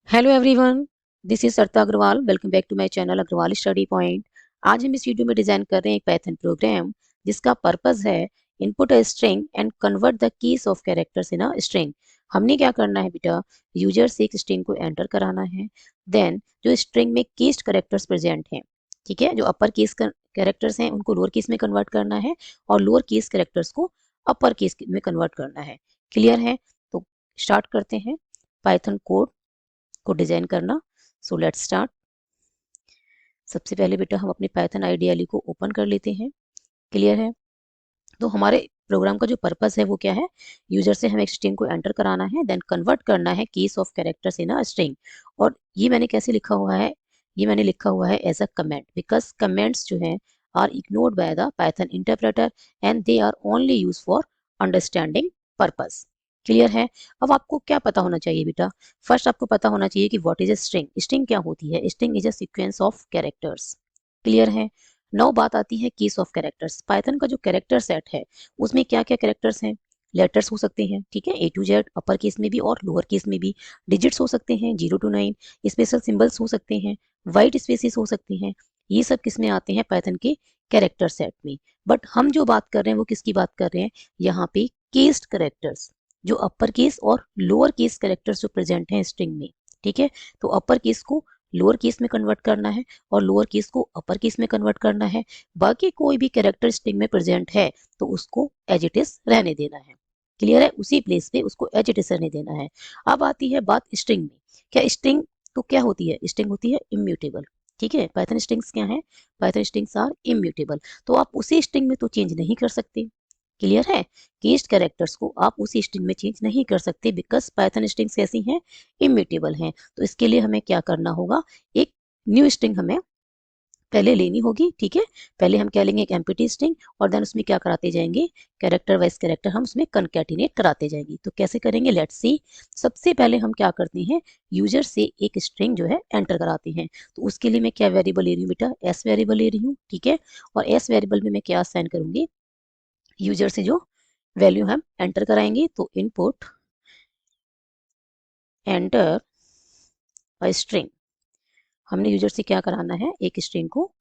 Hello everyone, this is Sarita Agarwal. Welcome back to my channel Agarwal study point. आज हम इस video में डिजाइन कर रहे हैं एक पाइथन प्रोग्राम जिसका पर्पस है input a string and convert the keys of characters in a string. हमने क्या करना है बेटा, यूजर से एक स्ट्रिंग को एंटर कराना है। देन जो स्ट्रिंग में कीज्ड कैरेक्टर्स प्रेजेंट हैं, ठीक है, जो अपर केस कैरेक्टर्स हैं उनको लोअर केस में कन्वर्ट करना है और लोअर केस कैरेक्टर्स को अपर केस में कन्वर्ट करना है। क्लियर है? तो स्टार्ट करते हैं पाइथन कोड को डिजाइन करना। So let's start. सबसे पहले बेटा हम अपनी पाइथन आईडीएल को ओपन कर लेते हैं। क्लियर है? तो हमारे प्रोग्राम का जो पर्पस है वो क्या है, यूजर से हमें एक स्ट्रिंग को एंटर कराना है, देन कन्वर्ट करना है keys of characters in a string. और ये मैंने कैसे लिखा हुआ है, ये मैंने लिखा हुआ है as a comment, because comments जो हैं are ignored by the Python interpreter and they are only use for understanding purpose. Clear है? अब आपको क्या पता होना चाहिए बेटा, फर्स्ट आपको पता होना चाहिए कि what is a string. String क्या होती है? String is a sequence of characters. Clear है? नौ बात आती है कीज ऑफ कैरेक्टर्स। पाइथन का जो कैरेक्टर सेट है उसमें क्या क्या कैरेक्टर्स हैं? लेटर्स हो सकते हैं, ठीक है, A to Z upper case में भी और लोअर केस में भी। डिजिट्स हो सकते हैं 0 to 9। स्पेशल सिंबल्स हो सकते हैं, वाइट स्पेसिस हो सकते हैं। ये सब किस में आते हैं? पाइथन के कैरेक्टर सेट में। बट हम जो बात कर रहे हैं वो किसकी बात कर रहे हैं यहाँ पे? केस्ड कैरेक्टर्स, जो अपर केस और लोअर केस कैरेक्टर्स जो प्रेजेंट हैं स्ट्रिंग में। ठीक है, तो अपर केस को लोअर केस में कन्वर्ट करना है और लोअर केस को अपर केस में कन्वर्ट करना है। बाकी कोई भी कैरेक्टर स्ट्रिंग में प्रेजेंट है तो उसको एज इट इज रहने देना है। क्लियर है? उसी प्लेस पे उसको एज इट इज रहने देना है। अब आती है बात स्ट्रिंग में। क्या स्ट्रिंग तो क्या होती है? स्ट्रिंग होती है इम्यूटेबल। ठीक है, पाइथन स्ट्रिंग्स क्या है? Python strings are immutable. तो आप उसी स्ट्रिंग में तो चेंज नहीं कर सकते। क्लियर है? केस्ड कैरेक्टर्स को आप उसी स्ट्रिंग में चेंज नहीं कर सकते, बिकॉज पाइथन स्ट्रिंग्स कैसी हैं? इम्यूटेबल हैं। तो इसके लिए हमें क्या करना होगा, एक न्यू स्ट्रिंग हमें पहले लेनी होगी। ठीक है, पहले हम क्या लेंगे? एक एम्प्टी स्ट्रिंग, और देन उसमें क्या कराते जाएंगे? कैरेक्टर वाइज कैरेक्टर हम उसमें कनकैटिनेट कराते जाएंगे। तो कैसे करेंगे? Let's see. सबसे पहले हम क्या करते हैं, यूजर से एक स्ट्रिंग जो है एंटर कराते हैं। तो उसके लिए मैं क्या वेरिएबल ले रही हूँ बेटा? एस वेरिएबल ले रही हूँ। ठीक है, और एस वेरिएबल में मैं क्या असाइन करूंगी? यूजर से जो वैल्यू हम एंटर कराएंगे, तो इनपुट एंटर अ स्ट्रिंग। हमने यूजर से क्या कराना है? एक स्ट्रिंग को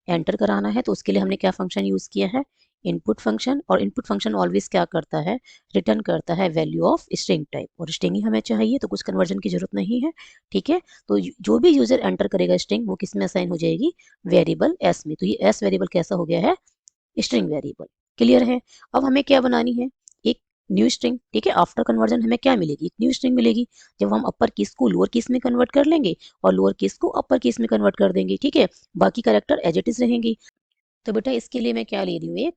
एंटर कराना है। तो उसके लिए हमने क्या फंक्शन यूज किया है? Input function. और इनपुट फंक्शन ऑलवेज क्या करता है? रिटर्न करता है वैल्यू ऑफ स्ट्रिंग टाइप, और स्ट्रिंग ही हमें चाहिए तो कुछ कन्वर्जन की जरूरत नहीं है। ठीक है, तो जो भी यूजर एंटर करेगा स्ट्रिंग वो किस में असाइन हो जाएगी? वेरिएबल एस में। तो ये एस वेरिएबल कैसा हो गया है? String variable. क्लियर है? अब हमें क्या बनानी है? एक न्यू स्ट्रिंग। ठीक है, आफ्टर कन्वर्जन हमें क्या मिलेगी? एक न्यू स्ट्रिंग मिलेगी। जब हम अपर केस को लोअर केस में कन्वर्ट कर लेंगे और लोअर केस को अपर केस में कन्वर्ट कर देंगे, ठीक है, बाकी कैरेक्टर एज इट इज रहेंगी। तो बेटा इसके लिए मैं क्या ले रही हूँ? एक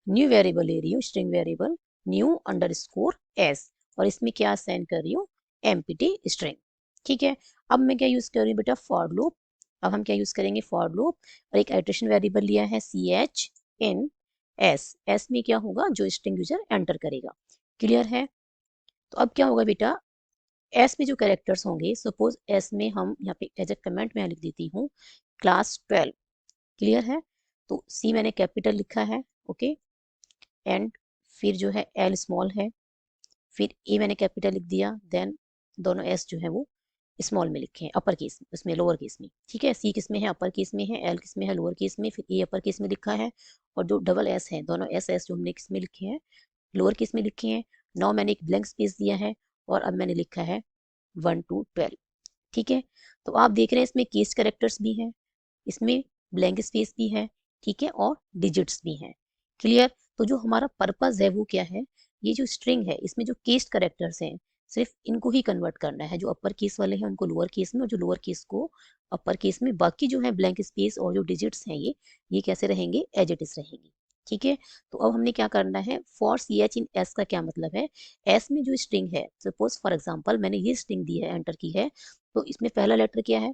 न्यू वेरिएबल ले रही हूँ, string variable new underscore S, और इसमें क्या असाइन कर रही हूँ? Empty string. ठीक है, अब मैं क्या यूज कर रही हूँ बेटा? For loop. अब हम क्या यूज करेंगे? For loop. और एक आइटरेशन वेरिएबल लिया है ch इन एस। एस में क्या होगा? जो स्ट्रिंग यूजर एंटर करेगा। क्लियर है? तो अब क्या होगा बेटा, एस में जो कैरेक्टर्स होंगे, सपोज एस में हम यहाँ पे एज ए कमेंट में लिख देती हूँ क्लास 12। क्लियर है? तो सी मैंने कैपिटल लिखा है, ओके, एंड फिर जो है एल स्मॉल है, फिर ए मैंने कैपिटल लिख दिया, देन दोनों एस जो है वो स्मॉल में लिखे हैं, अपर केस में, उसमें लोअर केस में। ठीक है, सी किस में है? अपर केस में है। एल किस में है? लोअर केस में। फिर ए अपर केस में लिखा है, और जो डबल एस है, दोनों एस एस जो हमने किस में लिखे हैं? लोअर केस में लिखे हैं। नाउ मैंने एक ब्लैंक स्पेस दिया है और अब मैंने लिखा है 1 to 12। ठीक है, तो आप देख रहे हैं इसमें केस कैरेक्टर्स भी हैं, इसमें ब्लैंक स्पेस भी है, ठीक है, और डिजिट्स भी हैं। क्लियर? तो जो हमारा पर्पस है वो क्या है? ये जो स्ट्रिंग है इसमें जो केस कैरेक्टर्स हैं, सिर्फ इनको ही कन्वर्ट करना है। जो अपर केस वाले हैं उनको लोअर केस में, और जो लोअर केस को अपर केस में। बाकी जो है ब्लैंक स्पेस और जो डिजिट्स हैं ये कैसे रहेंगे? एज इट इज रहेंगी। ठीक है, तो अब हमने क्या करना है? For C H in S का क्या मतलब है? एस में जो स्ट्रिंग है, सपोज फॉर एग्जाम्पल मैंने ये स्ट्रिंग दी है, एंटर की है, तो इसमें पहला लेटर क्या है?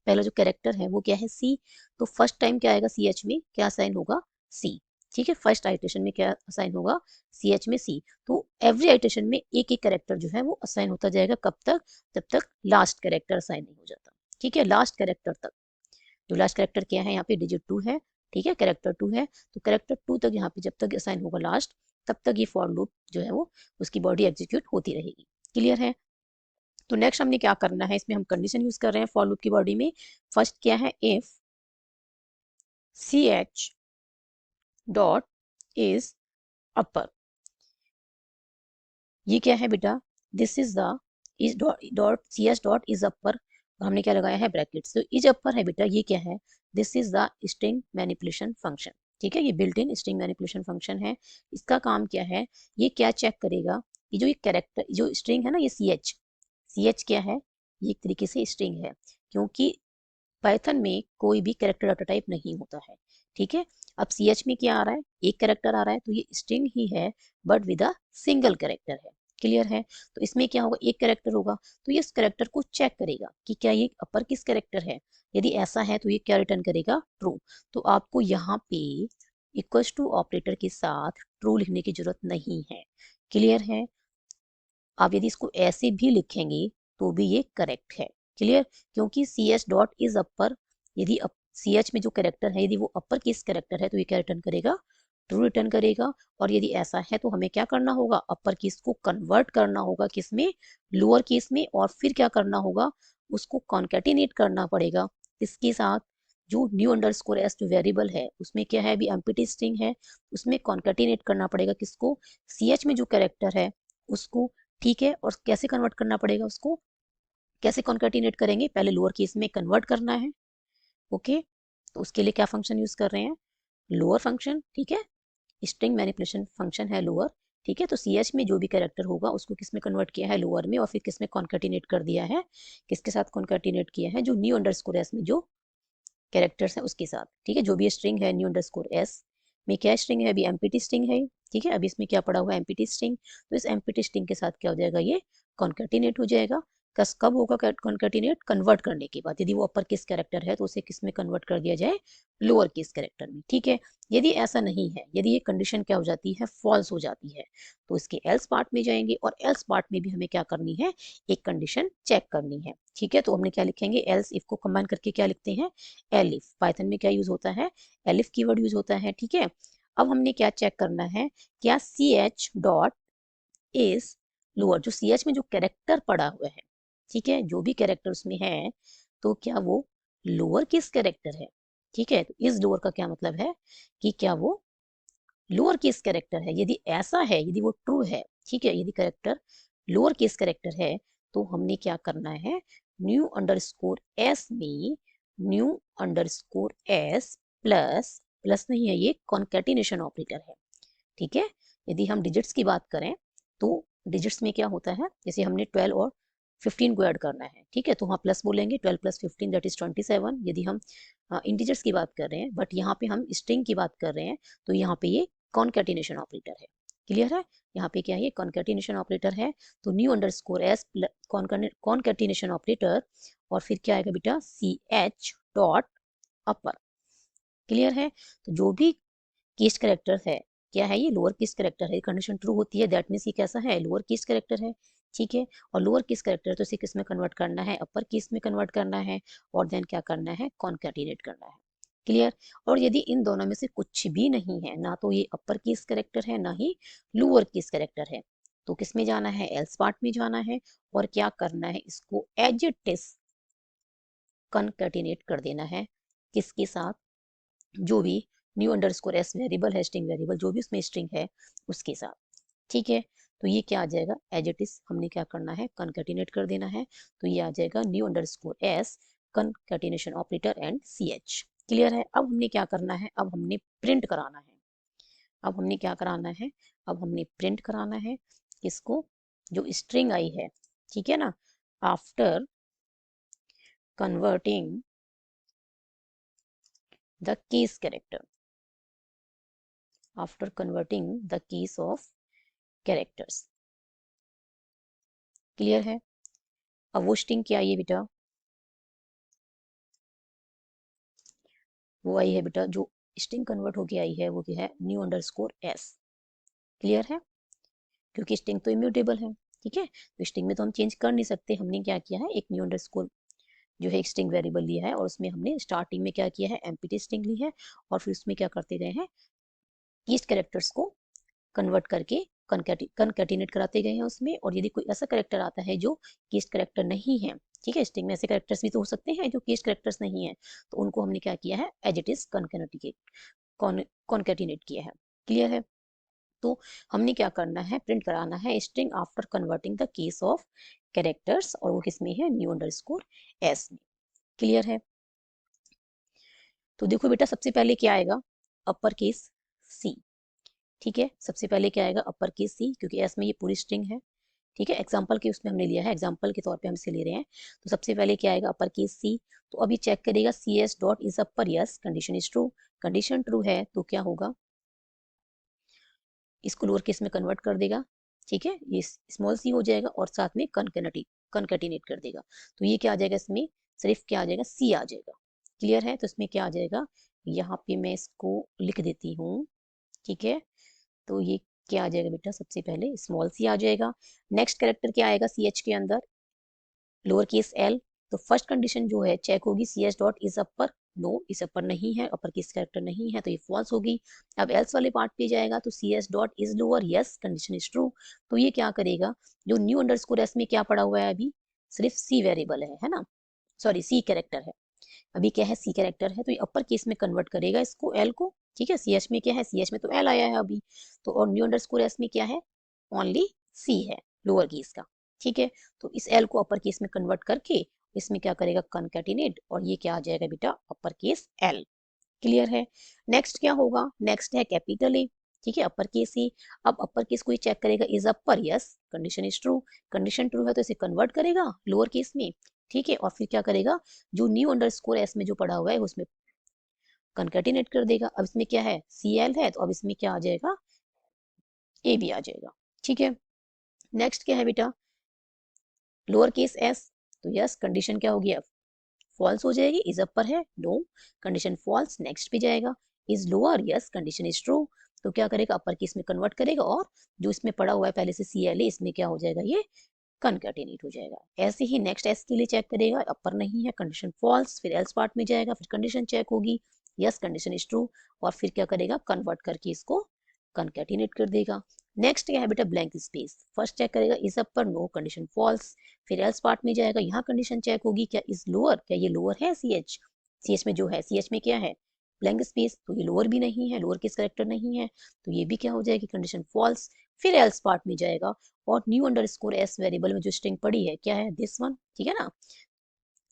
पहला जो कैरेक्टर है वो क्या है? सी। तो फर्स्ट टाइम क्या आएगा? सी एच में क्या असाइन होगा? सी। ठीक है, फर्स्ट आइटेशन में क्या असाइन होगा? सी एच में सी। तो एवरी आइटेशन में एक एक कैरेक्टर जो है वो असाइन होता जाएगा। कब तक? जब तक लास्ट कैरेक्टर असाइन नहीं हो जाता। ठीक है, लास्ट कैरेक्टर तक। जो लास्ट कैरेक्टर क्या है यहाँ पे? डिजिट 2 है। ठीक है, कैरेक्टर 2 है, तो कैरेक्टर 2 तक यहाँ पे जब तक असाइन होगा लास्ट, तब तक ये फॉर लूप जो है वो उसकी बॉडी एग्जीक्यूट होती रहेगी। क्लियर है? तो नेक्स्ट हमने क्या करना है, इसमें हम कंडीशन यूज कर रहे हैं फॉर लूप की बॉडी में। फर्स्ट क्या है, इफ ch डॉट इज अपर, ये क्या है बेटा, this is the is dot ch dot is अपर, हमने क्या लगाया है ब्रैकेट, तो इज अपर है बेटा, ये क्या है, this is the string manipulation function. ठीक है, ये built in string manipulation function है। इसका काम क्या है, ये क्या चेक करेगा, ये जो ये कैरेक्टर जो स्ट्रिंग है ना, ये ch क्या है, ये एक तरीके से स्ट्रिंग है, क्योंकि पाइथन में कोई भी कैरेक्टर डाटा टाइप नहीं होता है। ठीक है, अब ch में क्या आ रहा है, एक कैरेक्टर आ रहा है, तो ये स्ट्रिंग ही है but with a single character है। क्लियर है, तो इसमें क्या होगा, एक कैरेक्टर होगा, तो ये इस कैरेक्टर को चेक करेगा कि क्या ये अपर किस कैरेक्टर है। यदि ऐसा है तो ये क्या रिटर्न करेगा, ट्रू। तो आपको यहाँ पे इक्वल्स टू ऑपरेटर के साथ ट्रू लिखने की जरूरत नहीं है। क्लियर है, आप यदि इसको ऐसे भी लिखेंगे तो भी ये करेक्ट है। क्लियर, क्योंकि ch डॉट इज अपर, यदि ch में जो कैरेक्टर है यदि वो अपर केस कैरेक्टर है तो ये क्या रिटर्न करेगा, ट्रू रिटर्न करेगा। और यदि ऐसा है तो हमें क्या करना होगा, अपर केस को कन्वर्ट करना होगा किस में, लोअर केस में, और फिर क्या करना होगा, उसको कॉन्केटिनेट करना पड़ेगा इसके साथ जो न्यू अंडरस्कोर एस जो वेरिएबल है उसमें क्या है, अभी एम्प्टी स्ट्रिंग है, उसमें कॉन्केटिनेट करना पड़ेगा किसको, ch में जो कैरेक्टर है उसको। ठीक है, और कैसे कन्वर्ट करना पड़ेगा उसको, कैसे कॉन्केटिनेट करेंगे, पहले लोअर केस में कन्वर्ट करना है। ओके, तो उसके लिए क्या फंक्शन यूज कर रहे हैं, लोअर फंक्शन। ठीक है, स्ट्रिंग मैनिपुलेशन फंक्शन है लोअर। ठीक है, तो ch में जो भी कैरेक्टर होगा उसको किस में कन्वर्ट किया है, लोअर में, और फिर किस में कॉन्केटिनेट कर दिया है, किसके साथ कॉन्केटिनेट किया है, जो न्यू अंडरस्कोर एस में जो कैरेक्टर्स है उसके साथ। ठीक है, जो भी स्ट्रिंग है न्यू अंडरस्कोर एस में क्या स्ट्रिंग है, अभी एम्प्टी स्ट्रिंग है। ठीक है, अभी इसमें क्या पड़ा हुआ है, एम्प्टी स्ट्रिंग, तो इस एम्प्टी स्ट्रिंग के साथ क्या हो जाएगा, ये कॉन्केटिनेट हो जाएगा। कब होगा कॉन्केटिनेट, कन्वर्ट करने के बाद, यदि वो अपर केस कैरेक्टर है तो उसे किस में कन्वर्ट कर दिया जाए, लोअर केस कैरेक्टर में। ठीक है, यदि ऐसा नहीं है, यदि ये कंडीशन क्या हो जाती है, फॉल्स हो जाती है, तो इसके एल्स पार्ट में जाएंगे, और एल्स पार्ट में भी हमें क्या करनी है, एक कंडीशन चेक करनी है। ठीक है, तो हमने क्या लिखेंगे, एल्स इफ को कंबाइन करके क्या लिखते हैं, एलिफ। पाइथन में क्या यूज होता है, एलिफ कीवर्ड यूज होता है। ठीक है, अब हमने क्या चेक करना है, क्या ch डॉट इज लोअर, जो ch में जो कैरेक्टर पड़ा हुआ है, ठीक है, जो भी कैरेक्टर उसमें है, तो क्या वो लोअर केस कैरेक्टर है। ठीक है, तो इस लोअर का क्या मतलब है कि क्या वो लोअर केस कैरेक्टर है। यदि ऐसा है, यदि वो ट्रू है, ठीक है, यदि कैरेक्टर लोअर केस कैरेक्टर है, तो हमने क्या करना है, न्यू अंडरस्कोर एस में new underscore S plus, plus नहीं है, ये कॉन्केटिनेशन ऑपरेटर है। ठीक है, यदि हम डिजिट्स की बात करें तो डिजिट्स में क्या होता है, जैसे हमने 12 और 15 को ऐड करना है, ठीक है, तो वहाँ प्लस बोलेंगे, 12 प्लस 15 दैट इज 27। यदि हम इंटीजर्स की बात कर रहे हैं, बट यहाँ पे हम स्ट्रिंग की बात कर रहे हैं, तो यहाँ पे ये कॉन्केटिनेशन ऑपरेटर है। क्लियर है, यहाँ पे क्या है, ये कॉन्केटिनेशन ऑपरेटर है। तो new underscore S concatenation operator, और फिर क्या आएगा बेटा, ch डॉट अपर। क्लियर है, तो जो भी केस कैरेक्टर है, क्या है, ये लोअर केस कैरेक्टर है, कंडीशन ट्रू होती है, दैट मीन्स ये कैसा है, लोअर केस कैरेक्टर है। ठीक है, और लोअर केस कैरेक्टर तो इसे किस में कन्वर्ट करना है, अपर केस में कन्वर्ट करना है, और देन क्या करना है, कॉन्केटिनेट करना है। क्लियर, और यदि इन दोनों में से कुछ भी नहीं है, ना तो ये अपर केस कैरेक्टर है ना ही लोअर केस कैरेक्टर है, तो किस में जाना है, एल्स पार्ट में जाना है, और क्या करना है, इसको एज इट इज कॉन्केटिनेट कर देना है, किसके साथ, जो भी न्यू अंडरस्कोर एस वेरिएबल है, स्ट्रिंग वेरिएबल जो भी उसमें स्ट्रिंग है उसके साथ। ठीक है, तो ये क्या आ जाएगा, एज इट इज हमने क्या करना है, कॉन्केटिनेट कर देना है, तो ये आ जाएगा new underscore S concatenation operator and ch। Clear है, अब हमने क्या करना है, अब हमने प्रिंट कराना है, अब हमने क्या कराना है, अब हमने प्रिंट कराना है इसको, जो स्ट्रिंग आई है, ठीक है ना, after converting the keys character, after converting the keys of characters। Clear है, अब वो स्ट्रिंग क्या आई है बेटा, वो आई है बेटा, जो स्ट्रिंग कन्वर्ट होके आई है वो क्या है, न्यू अंडरस्कोर एस। क्लियर है, क्योंकि स्ट्रिंग तो इम्यूटेबल है। ठीक है, तो स्ट्रिंग में तो हम चेंज कर नहीं सकते, हमने क्या किया है, एक न्यू अंडरस्कोर जो है एक स्ट्रिंग वेरिएबल लिया है, और उसमें हमने स्टार्टिंग में क्या किया है, एम्प्टी स्ट्रिंग ली है, और फिर उसमें क्या करते गए हैं, कीज कैरेक्टर्स को कन्वर्ट करके कनकैटिनेट कराते गए हैं उसमें। और यदि कोई ऐसा करेक्टर आता है जो कीस्ट करेक्टर नहीं है, ठीक है, स्ट्रिंग में ऐसे करेक्टर्स भी तो हो सकते हैं जो कीस्ट करेक्टर्स नहीं है, तो उनको हमने क्या किया है, एज इट इज कॉन्कैटिनेट किया है। क्लियर है? तो हमने क्या करना है, प्रिंट कराना है string after converting the case of characters, और वो किसमें है, न्यू अंडरस्कोर एस में। क्लियर है? तो देखो बेटा, सबसे पहले क्या आएगा, अपर केस सी। ठीक है, सबसे पहले क्या आएगा, अपर केस सी, क्योंकि एस में ये पूरी स्ट्रिंग है। ठीक है, एग्जाम्पल के उसमें हमने लिया है, एग्जाम्पल के तौर पे हम इसे ले रहे हैं। तो सबसे पहले क्या आएगा, अपर केस सी। तो अभी चेक करेगा, C S dot is upper, yes condition is true. Condition true है तो क्या होगा, इसको लोअर केस में कन्वर्ट कर देगा। ठीक है, ये स्मॉल सी हो जाएगा और साथ में कनकैटिनेट कर देगा। तो ये क्या आ जाएगा, इसमें सिर्फ क्या आ जाएगा, सी आ जाएगा। क्लियर है? तो इसमें क्या आ जाएगा, यहाँ पे मैं इसको लिख देती हूँ। ठीक है, तो ये क्या आ जाएगा बेटा, सबसे पहले स्मॉल सी आ जाएगा। नेक्स्ट कैरेक्टर क्या आएगा सी एच के अंदर, लोअर केस एल। तो फर्स्ट कंडीशन जो है चेक होगी, C H dot is upper, no is upper नहीं है, अपर केस कैरेक्टर नहीं है, तो ये फॉल्स होगी। अब एल्स वाले पार्ट पे जाएगा, तो C H dot is lower, yes condition is true. तो ये क्या करेगा, जो न्यू अंडरस्कोर एस में क्या पड़ा हुआ है अभी, सिर्फ सी वेरिएबल है ना, सॉरी सी कैरेक्टर है, अभी क्या है, सी कैरेक्टर है, तो ये अपर केस में कन्वर्ट करेगा इसको, एल को। ठीक है, सी एच में क्या है, सी एच में तो एल आया है अभी, तो और न्यू अंडरस्कोर एस में क्या है, ओनली सी है, लोअर केस का। ठीक है, तो इस एल को अपर केस में कन्वर्ट करके इसमें क्या करेगा, कनकैटिनेट, और ये क्या आ जाएगा बेटा, अपर केस एल। क्लियर है? नेक्स्ट क्या होगा, नेक्स्ट है कैपिटल ए। ठीक है, अपर केस ही। अब अपर केस को ही चेक करेगा, is upper, yes condition is true. Condition true है तो इसे कन्वर्ट करेगा लोअर केस में। ठीक है, और फिर क्या करेगा, जो न्यू अंडरस्कोर एस में जो पड़ा हुआ है उसमें कनकैटिनेट कर देगा। अब इसमें क्या है, सी एल है, तो अब इसमें क्या आ जाएगा, ए भी आ जाएगा। ठीक है, नेक्स्ट क्या है बेटा, लोअर केस एस। तो यस कंडीशन क्या होगी, अब फॉल्स हो जाएगी, इज अपर है, नो कंडीशन फॉल्स। नेक्स्ट पे जाएगा, is lower, yes condition is true. तो क्या करेगा, अपर केस में कन्वर्ट करेगा, और जो इसमें पड़ा हुआ है पहले से सी एल ए, इसमें क्या हो जाएगा, ये कनकैटिनेट हो जाएगा। ऐसे ही नेक्स्ट एस के लिए चेक करेगा, अपर नहीं है, कंडीशन फॉल्स, फिर एल्स पार्ट में जाएगा, फिर कंडीशन चेक होगी, यस कंडीशन इज ट्रू, और फिर क्या करेगा, कन्वर्ट करके इसको कनकैटिनेट कर देगा। नेक्स्ट क्या है बेटा, ब्लैंक स्पेस। फर्स्ट चेक करेगा, is upper, no condition false, फिर एल्स पार्ट में जाएगा, यहाँ कंडीशन चेक होगी, क्या इज लोअर, क्या ये लोअर है, सी एच में जो है, सी एच में क्या है, ब्लैंक स्पेस, तो ये लोअर भी नहीं है, लोअर केस करेक्टर नहीं है, तो ये भी क्या हो जाएगी, कंडीशन फॉल्स। फिर एल्स पार्ट में जाएगा, और न्यू अंडरस्कोर एस वेरिएबल में जो स्ट्रिंग पड़ी है क्या है, दिस वन। ठीक है ना,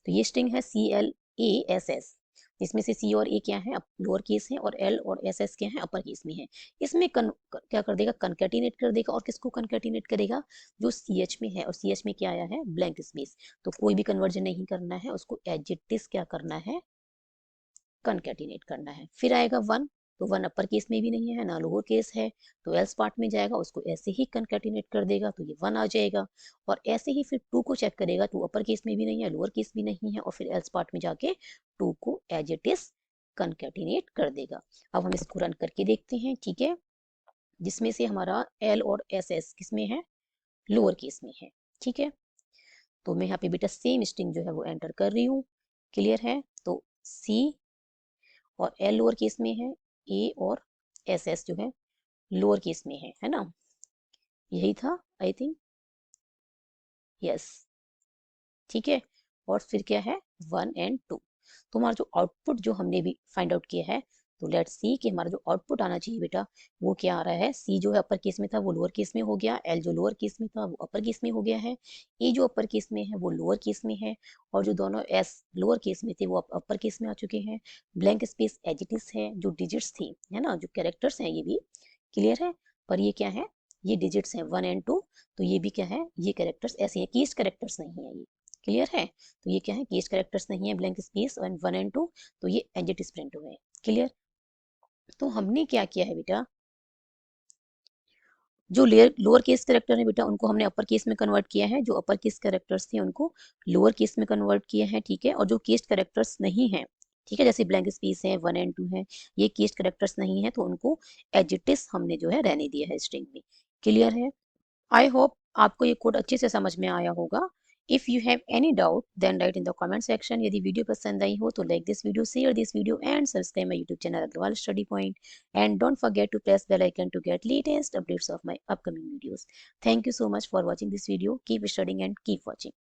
तो ये स्ट्रिंग है C L A S S, जिसमें से सी और ए क्या है, लोअर केस है, और एल और एस एस क्या है, अपर केस में है। इसमें क्या कर देगा, कनकैटिनेट कर देगा, और किसको कनकैटिनेट करेगा, जो सी एच में है, और सी एच में क्या आया है, ब्लैंक स्पेस। तो कोई भी कन्वर्जन नहीं करना है उसको, एज इट इज क्या करना है, कनकैटिनेट करना है। फिर आएगा वन, तो वन अपर केस में भी नहीं है ना, लोअर केस है, तो एल्स पार्ट में जाएगा, उसको ऐसे ही कनकैटिनेट कर देगा, तो ये वन आ जाएगा। और ऐसे ही फिर टू को चेक करेगा, टू अपर केस में भी नहीं है, लोअर केस भी नहीं है, और फिर एल्स पार्ट में जाके टू को एज इट इज कनकैटिनेट कर देगा। अब हम इसको रन करके देखते हैं। ठीक है, जिसमें से हमारा एल और एस एस किसमें है, लोअर केस में है। ठीक है, तो मैं यहाँ पे बेटा सेम स्ट्रिंग जो है वो एंटर कर रही हूँ। क्लियर है? तो सी और एल लोअर केस में है, ए और एस एस जो है लोअर केस में है ना, यही था आई थिंक, यस। ठीक है, और फिर क्या है, वन एंड टू। तो हमारा जो आउटपुट जो हमने भी फाइंड आउट किया है, तो लेट्स सी कि हमारा जो आउटपुट आना चाहिए बेटा, वो क्या आ रहा है, सी जो है अपर केस में था वो लोअर केस में हो गया, एल जो लोअर केस में था वो अपर केस में हो गया है, ए जो अपर केस में है वो लोअर केस में है, और जो दोनों एस लोअर केस में थे वो अपर केस में आ चुके हैं। Blank space as it is है, जो डिजिट्स थी है ना, जो कैरेक्टर्स हैं ये भी क्लियर है, पर ये क्या है, ये डिजिट्स हैं वन एंड टू, तो ये भी क्या है, ये कैरेक्टर्स ऐसे हैं, कीज कैरेक्टर्स नहीं है ये। क्लियर है? तो ये क्या है, केस कैरेक्टर्स नहीं है, blank space and one and two, तो ये एज इट इज प्रिंट हुए हैं। क्लियर? तो हमने क्या किया है बेटा, जो लोअर केस कैरेक्टर है बेटा उनको हमने अपर केस में कन्वर्ट किया है, जो अपर केस कैरेक्टर्स थे उनको लोअर केस में कन्वर्ट किया है। ठीक है, और जो केस कैरेक्टर्स नहीं है, ठीक है, जैसे ब्लैंक स्पेस है, वन एंड टू है, ये केस कैरेक्टर्स नहीं है, तो उनको एज इट इज हमने जो है रहने दिया है स्ट्रिंग में। क्लियर है? आई होप आपको ये कोड अच्छे से समझ में आया होगा। If you have any doubt, then write in the comment section. यदि वीडियो पसंद आई हो तो like this video, share this video and subscribe my YouTube channel Agrawal Study Point. And don't forget to press bell icon to get latest updates of my upcoming videos. Thank you so much for watching this video. Keep studying and keep watching.